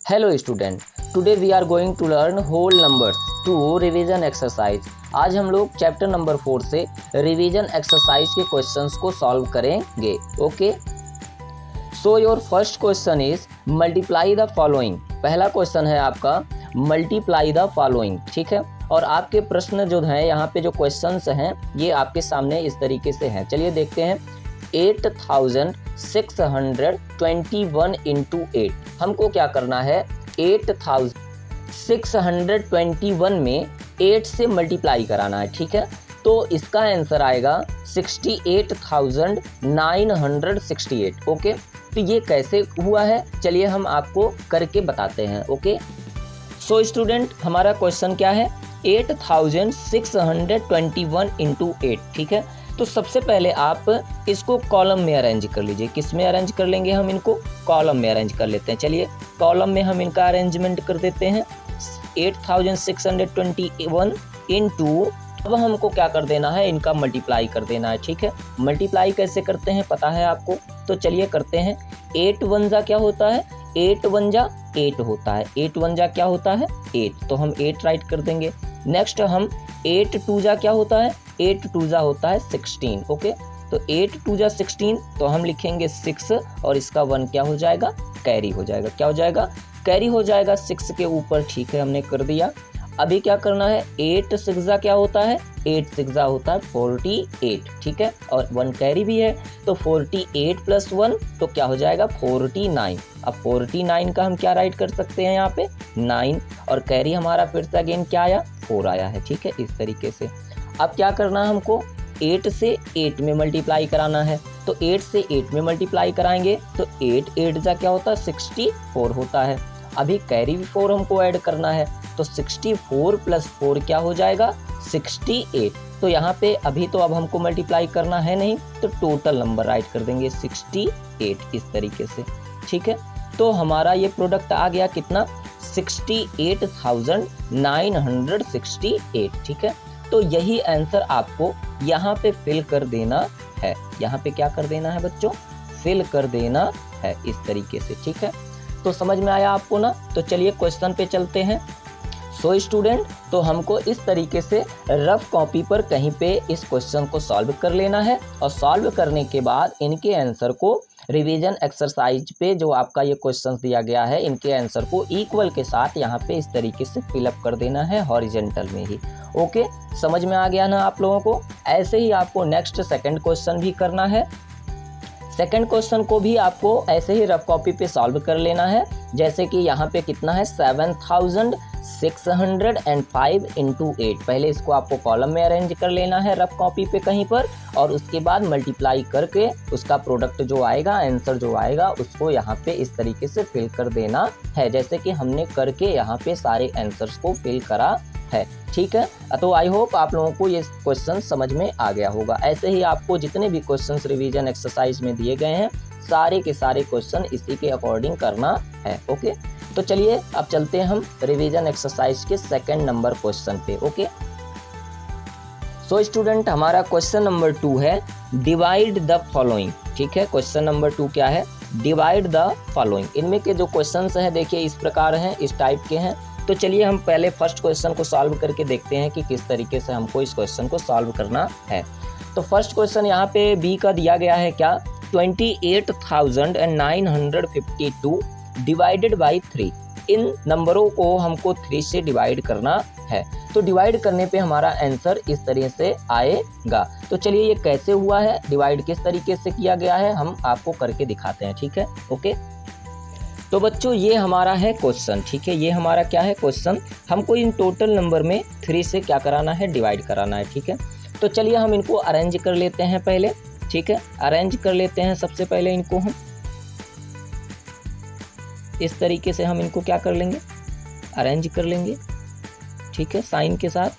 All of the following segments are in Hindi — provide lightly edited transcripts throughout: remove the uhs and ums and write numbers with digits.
Hello student, today we are going to learn whole numbers to revision exercise. आज हम लोग चैप्टर नंबर 4 से रिवीजन एक्सरसाइज के क्वेश्चंस को सॉल्व करेंगे। Okay, so your first question is multiply the following. पहला क्वेश्चन है आपका मल्टीप्लाई द फॉलोइंग, ठीक है। और आपके प्रश्न जो हैं यहाँ पे जो क्वेश्चंस हैं ये आपके सामने इस तरीके से हैं। चलिए देखते हैं। 8621 इंटू 8, हमको क्या करना है 8621 में 8 से मल्टीप्लाई कराना है, ठीक है। तो इसका आंसर आएगा 68,968। ओके, तो ये कैसे हुआ है चलिए हम आपको करके बताते हैं। ओके, सो स्टूडेंट हमारा क्वेश्चन क्या है 8621 इंटू 8, ठीक है। तो सबसे पहले आप इसको कॉलम में अरेंज कर लीजिए। किस में अरेंज कर लेंगे हम इनको? कॉलम में अरेंज कर लेते हैं। चलिए कॉलम में हम इनका अरेंजमेंट कर देते हैं। 8621 इंटू, अब हमको क्या कर देना है इनका मल्टीप्लाई कर देना है, ठीक है। मल्टीप्लाई कैसे करते हैं पता है आपको? तो चलिए करते हैं। 8 1 जा क्या होता है? 8 1 जा 8 होता है। 8 1 जा क्या होता है? 8, तो हम 8 राइट कर देंगे। नेक्स्ट हम 8 2 जा क्या होता है? 8 2 जा होता है 16। ओके, तो 8 2 जा 16, तो हम लिखेंगे 6 और इसका 1 क्या हो जाएगा? कैरी हो जाएगा। क्या हो जाएगा? कैरी हो जाएगा 6 के ऊपर, ठीक है, हमने कर दिया। अभी क्या करना है 8 6 जा क्या होता है? 8 6 जा होता है 48, ठीक है, और 1 कैरी भी है, तो 48 प्लस 1 तो क्या हो जाएगा 49। अब 49 का हम क्या राइट कर सकते हैं यहाँ पे 9, और कैरी हमारा फिर से अगेन क्या आया 4 आया है, ठीक है, इस तरीके से। अब क्या करना है हमको 8 से 8 में मल्टीप्लाई कराना है। तो 8 से 8 में मल्टीप्लाई कराएंगे तो 8 8 जा क्या होता है 64 होता है। अभी कैरी भी 4 हमको ऐड करना है, तो 64 प्लस 4 क्या हो जाएगा 68। तो यहाँ पे अभी तो अब हमको मल्टीप्लाई करना है नहीं, तो टोटल नंबर राइट कर देंगे 68 इस तरीके से, ठीक है। तो हमारा ये प्रोडक्ट आ गया कितना 68,968, ठीक है। तो यही आंसर आपको यहाँ पे फिल कर देना है। यहाँ पे क्या कर देना है बच्चों? फिल कर देना है इस तरीके से, ठीक है। तो समझ में आया आपको ना? तो चलिए क्वेश्चन पे चलते हैं। सो स्टूडेंट, तो हमको इस तरीके से रफ कॉपी पर कहीं पे इस क्वेश्चन को सॉल्व कर लेना है, और सॉल्व करने के बाद इनके आंसर को रिवीजन एक्सरसाइज पे जो आपका ये क्वेश्चन दिया गया है इनके आंसर को इक्वल के साथ यहाँ पे इस तरीके से फिलअप कर देना है हॉरिजेंटल में ही। ओके, समझ में आ गया ना आप लोगों को? ऐसे ही आपको नेक्स्ट सेकंड क्वेश्चन भी करना है। सेकंड क्वेश्चन को भी आपको ऐसे ही रफ कॉपी पे सॉल्व कर लेना है। जैसे कि यहाँ पे कितना है 7,605 इंटू 8। पहले इसको आपको कॉलम में अरेंज कर लेना है रफ कॉपी पे कहीं पर, और उसके बाद मल्टीप्लाई करके उसका प्रोडक्ट जो आएगा, आंसर जो आएगा, उसको यहाँ पे इस तरीके से फिल कर देना है, जैसे कि हमने करके यहाँ पे सारे आंसर्स को फिल करा है, ठीक है। तो आई होप आप लोगों को ये क्वेश्चन समझ में आ गया होगा। ऐसे ही आपको जितने भी क्वेश्चंस रिवीजन एक्सरसाइज में दिए गए हैं सारे के सारे क्वेश्चन इसी के अकॉर्डिंग करना है। ओके, तो चलिए अब चलते हैं हम रिवीजन एक्सरसाइज के सेकंड नंबर क्वेश्चन पे। ओके, सो स्टूडेंट हमारा क्वेश्चन नंबर 2 है डिवाइड द फॉलोइंग, ठीक है। क्वेश्चन नंबर 2 क्या है? Divide the following. इनमें के जो क्वेश्चंस हैं देखिए इस प्रकार हैं, इस टाइप के हैं। तो चलिए हम पहले फर्स्ट क्वेश्चन को सॉल्व करके देखते हैं कि किस तरीके से हमको इस क्वेश्चन को सॉल्व करना है। तो फर्स्ट क्वेश्चन यहाँ पे बी का दिया गया है क्या 28,952 डिवाइडेड बाई 3। इन नंबरों को हमको 3 से डिवाइड करना है। तो डिवाइड करने पे हमारा आंसर इस तरह से आएगा। तो चलिए ये कैसे हुआ है, डिवाइड किस तरीके से किया गया है, हम आपको करके दिखाते हैं, ठीक है। ओके, तो बच्चों ये हमारा है क्वेश्चन, ठीक है। ये हमारा क्या है क्वेश्चन, हमको इन टोटल नंबर में 3 से क्या कराना है डिवाइड कराना है, ठीक है। तो चलिए हम इनको अरेंज कर लेते हैं पहले, ठीक है। अरेंज कर लेते हैं सबसे पहले इनको हम इस तरीके से, हम इनको क्या कर लेंगे अरेंज कर लेंगे, ठीक है, साइन के साथ,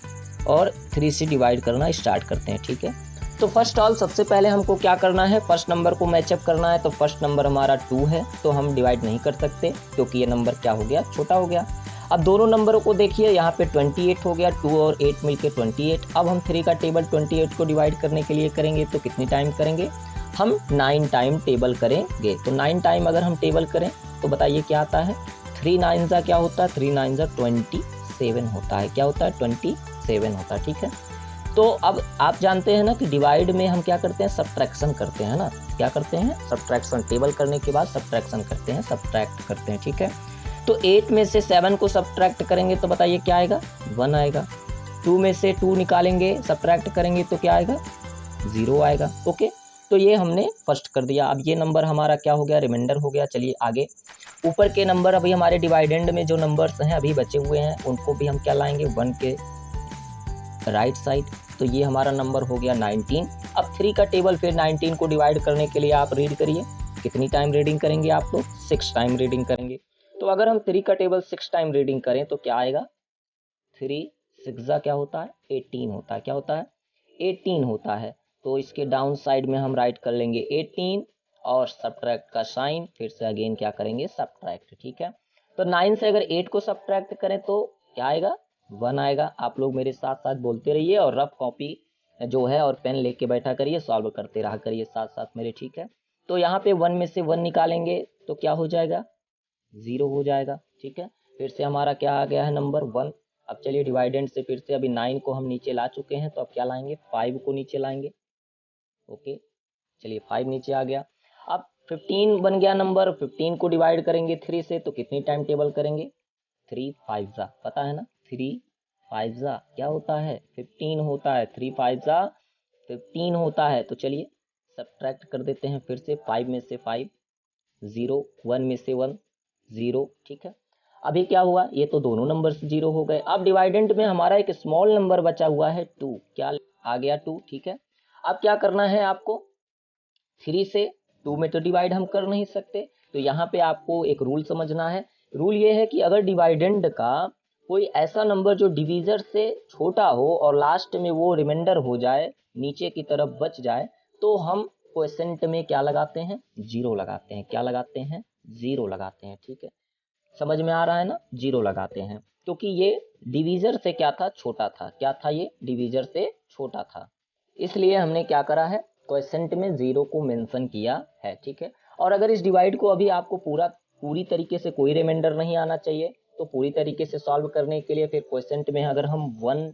और 3 से डिवाइड करना स्टार्ट करते हैं, ठीक है। तो फर्स्ट ऑल सबसे पहले हमको क्या करना है, फर्स्ट नंबर को मैचअप करना है। तो फर्स्ट नंबर हमारा 2 है, तो हम डिवाइड नहीं कर सकते क्योंकि ये नंबर क्या हो गया छोटा हो गया। अब दोनों नंबरों को देखिए, यहाँ पे 28 हो गया, 2 और 8 मिलके 28। अब हम 3 का टेबल 28 को डिवाइड करने के लिए करेंगे तो कितनी टाइम करेंगे हम 9 टाइम टेबल करेंगे। तो 9 टाइम अगर हम टेबल करें तो बताइए क्या आता है 3 9 क्या होता है, 3 9 27 होता है। क्या होता है, 27 होता है, ठीक है। तो अब आप जानते हैं ना कि डिवाइड में हम क्या करते हैं, सब्ट्रैक्शन करते हैं ना। क्या करते हैं, सब्ट्रैक्शन। टेबल करने के बाद सब्ट्रैक्शन करते हैं, सब्ट्रैक्ट करते हैं, ठीक है। तो 8 में से 7 को सब्ट्रैक्ट करेंगे तो बताइए क्या आएगा, 1 आएगा। 2 में से 2 निकालेंगे, सब्ट्रैक्ट करेंगे तो क्या आएगा, 0 आएगा। ओके, तो ये हमने फर्स्ट कर दिया। अब ये नंबर हमारा क्या हो गया, रिमाइंडर हो गया। चलिए आगे, ऊपर के नंबर अभी हमारे डिवाइडेंड में जो नंबर्स हैं अभी बचे हुए हैं उनको भी हम क्या लाएंगे, 1 के राइट साइड। तो ये हमारा नंबर हो गया 19। अब 3 का टेबल फिर 19 को डिवाइड करने के लिए आप रीड करिए। कितनी टाइम रीडिंग करेंगे आप लोग, 6 टाइम रीडिंग करेंगे। तो अगर हम 3 का टेबल 6 टाइम रीडिंग करें तो क्या आएगा, 3 6 क्या होता है, 18 होता है। क्या होता है, 18 होता है। तो इसके डाउन साइड में हम राइट कर लेंगे 18 और सब्ट्रैक्ट का साइन, फिर से अगेन क्या करेंगे, सब्ट्रैक्ट, ठीक है। तो 9 से अगर 8 को सब्ट्रैक्ट करें तो क्या आएगा, 1 आएगा। आप लोग मेरे साथ साथ बोलते रहिए और रफ कॉपी जो है और पेन लेके बैठा करिए, सॉल्व करते रहा करिए साथ साथ मेरे, ठीक है। तो यहाँ पे 1 में से 1 निकालेंगे तो क्या हो जाएगा, 0 हो जाएगा, ठीक है। फिर से हमारा क्या आ गया है, नंबर 1। अब चलिए डिवाइडेंड से फिर से अभी 9 को हम नीचे ला चुके हैं, तो अब क्या लाएंगे, 5 को नीचे लाएंगे। ओके, चलिए 5 नीचे आ गया। अब 15 बन गया नंबर, 15 को डिवाइड करेंगे 3 से तो कितनी टाइम टेबल करेंगे, 3 5 जा, पता है ना, 3 5 जा क्या होता है, 15 होता है। 3 5 जा 15 होता है। तो चलिए सब्ट्रैक्ट कर देते हैं फिर से, 5 में से 5 0, 1 में से 1 0, ठीक है। अभी क्या हुआ, ये तो दोनों नंबर 0 हो गए। अब डिवाइडेंड में हमारा एक स्मॉल नंबर बचा हुआ है 2, क्या आ गया 2, ठीक है। अब क्या करना है आपको, 3 से 2 में तो डिवाइड हम कर नहीं सकते, तो यहाँ पे आपको एक रूल समझना है। रूल ये है कि अगर डिवाइडेंड का कोई ऐसा नंबर जो डिवीजर से छोटा हो और लास्ट में वो रिमाइंडर हो जाए, नीचे की तरफ बच जाए, तो हम क्वोशेंट में क्या लगाते हैं, 0 लगाते हैं। क्या लगाते हैं, 0 लगाते हैं, ठीक है। समझ में आ रहा है ना, 0 लगाते हैं क्योंकि ये डिवीजर से क्या था, छोटा था। क्या था, ये डिवीजर से छोटा था, इसलिए हमने क्या करा है, क्वोशेंट में 0 को मेंशन किया है, ठीक है। और अगर इस डिवाइड को अभी आपको पूरी तरीके से कोई रिमाइंडर नहीं आना चाहिए, तो पूरी तरीके से सॉल्व करने के लिए फिर क्वोशेंट में अगर हम 1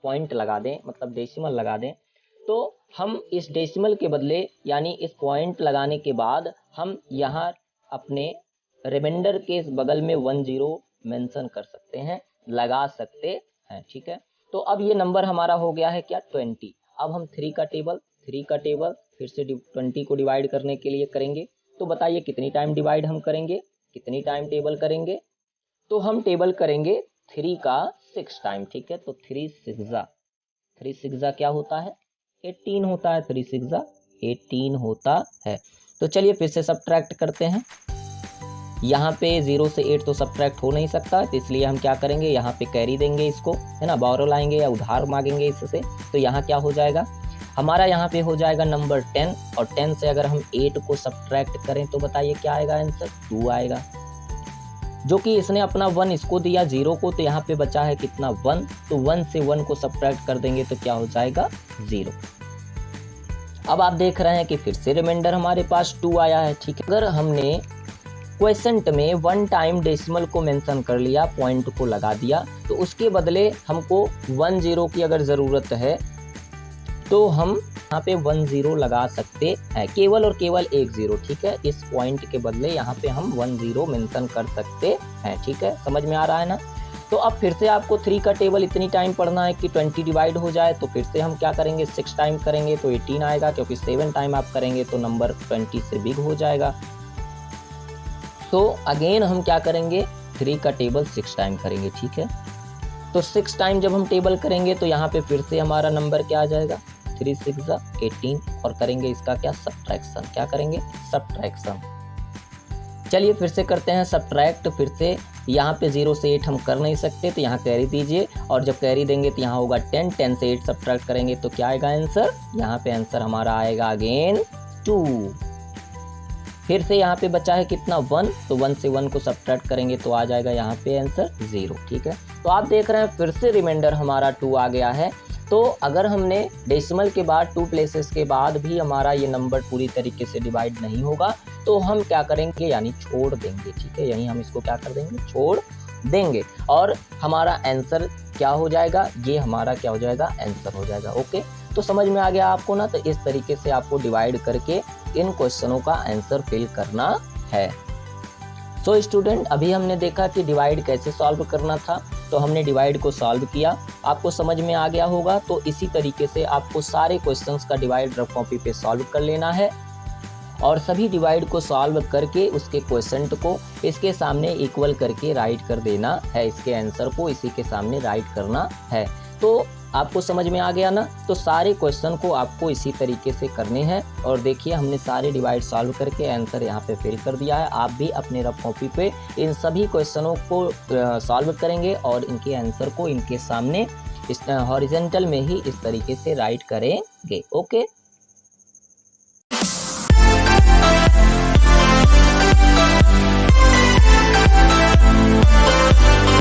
पॉइंट लगा दें, मतलब डेसिमल लगा दें, तो हम इस डेसिमल के बदले यानी इस पॉइंट लगाने के बाद हम यहाँ अपने रिमाइंडर के इस बगल में 10 मेंशन कर सकते हैं, लगा सकते हैं, ठीक है। तो अब ये नंबर हमारा हो गया है क्या, 20। अब हम 3 का टेबल फिर से 20 को डिवाइड करने के लिए करेंगे। तो बताइए कितनी टाइम डिवाइड हम करेंगे, कितनी टाइम टेबल करेंगे, तो हम टेबल करेंगे 3 का 6 टाइम, ठीक है। तो 3 6 जा क्या होता है, 18 होता है। 3 6 जा 18 होता है। तो चलिए फिर से सब्ट्रैक्ट करते हैं। यहाँ पे 0 से 8 तो सब्ट्रैक्ट हो नहीं सकता, तो इसलिए हम क्या करेंगे, यहाँ पे कैरी देंगे इसको, है ना, बोरो लाएंगे या उधार मांगेंगे इससे। तो यहाँ क्या हो जाएगा हमारा, यहाँ पे हो जाएगा नंबर 10, और 10 से अगर हम 8 को सब्ट्रैक्ट करें तो बताइए क्या आएगा आंसर, 2 आएगा। जो कि इसने अपना 1 इसको दिया 0 को, तो यहाँ पे बचा है कितना, 1। तो 1 से 1 को सब्ट्रैक्ट कर देंगे तो क्या हो जाएगा, 0। अब आप देख रहे हैं कि फिर से रिमाइंडर हमारे पास 2 आया है, ठीक है। अगर हमने क्वोशेंट में 1 टाइम डेसिमल को मेंशन कर लिया, पॉइंट को लगा दिया, तो उसके बदले हमको 10 की अगर ज़रूरत है तो हम यहाँ पे 10 लगा सकते हैं, केवल और केवल 1 0, ठीक है। इस पॉइंट के बदले यहाँ पे हम 10 मेंशन कर सकते हैं, ठीक है। समझ में आ रहा है ना। तो अब फिर से आपको 3 का टेबल इतनी टाइम पढ़ना है कि 20 डिवाइड हो जाए, तो फिर से हम क्या करेंगे, 6 टाइम करेंगे तो 18 आएगा, क्योंकि 7 टाइम आप करेंगे तो नंबर 20 से बिग हो जाएगा। तो अगेन हम क्या करेंगे, 3 का टेबल 6 टाइम करेंगे, ठीक है। तो 6 टाइम जब हम टेबल करेंगे तो यहाँ पे फिर से हमारा नंबर क्या आ जाएगा, 3 6 जा 18, और करेंगे इसका क्या, सब्ट्रैक्शन। क्या करेंगे, सब्ट्रैक्शन। चलिए फिर से करते हैं सब्ट्रैक्ट। फिर से यहाँ पे 0 से 8 हम कर नहीं सकते, तो यहाँ कैरी दीजिए, और जब कैरी देंगे तो यहाँ होगा 10, 10 से 8 सब्ट्रैक्ट करेंगे तो क्या आएगा आंसर, यहाँ पे आंसर हमारा आएगा अगेन 2। फिर से यहाँ पे बचा है कितना, 1, तो 1 से 1 को सब्ट्रैक्ट करेंगे तो आ जाएगा यहाँ पे आंसर 0, ठीक है। तो आप देख रहे हैं फिर से रिमाइंडर हमारा 2 आ गया है। तो अगर हमने डेसिमल के बाद 2 प्लेसेस के बाद भी हमारा ये नंबर पूरी तरीके से डिवाइड नहीं होगा तो हम क्या करेंगे, यानी छोड़ देंगे। ठीक है, यहीं हम इसको क्या कर देंगे, छोड़ देंगे और हमारा आंसर क्या हो जाएगा, ये हमारा क्या हो जाएगा, आंसर हो जाएगा। ओके, तो समझ में आ गया आपको ना। तो इस तरीके से आपको डिवाइड करके इन क्वेश्चनों का आंसर फिल करना है। तो स्टूडेंट, अभी हमने देखा कि डिवाइड कैसे सॉल्व करना था, तो हमने डिवाइड को सॉल्व किया, आपको समझ में आ गया होगा। तो इसी तरीके से आपको सारे क्वेश्चंस का डिवाइड रफ कॉपी पे सॉल्व कर लेना है और सभी डिवाइड को सॉल्व करके उसके क्वेश्चन को इसके सामने इक्वल करके राइट कर देना है, इसके आंसर को इसी के सामने राइट करना है। तो आपको समझ में आ गया ना। तो सारे क्वेश्चन को आपको इसी तरीके से करने हैं और देखिए हमने सारे डिवाइड सॉल्व करके आंसर यहाँ पे फिल कर दिया है। आप भी अपने रफ कॉपी पे इन सभी क्वेश्चनों को सॉल्व करेंगे और इनके आंसर को इनके सामने हॉरिजॉन्टल में ही इस तरीके से राइट करेंगे। ओके।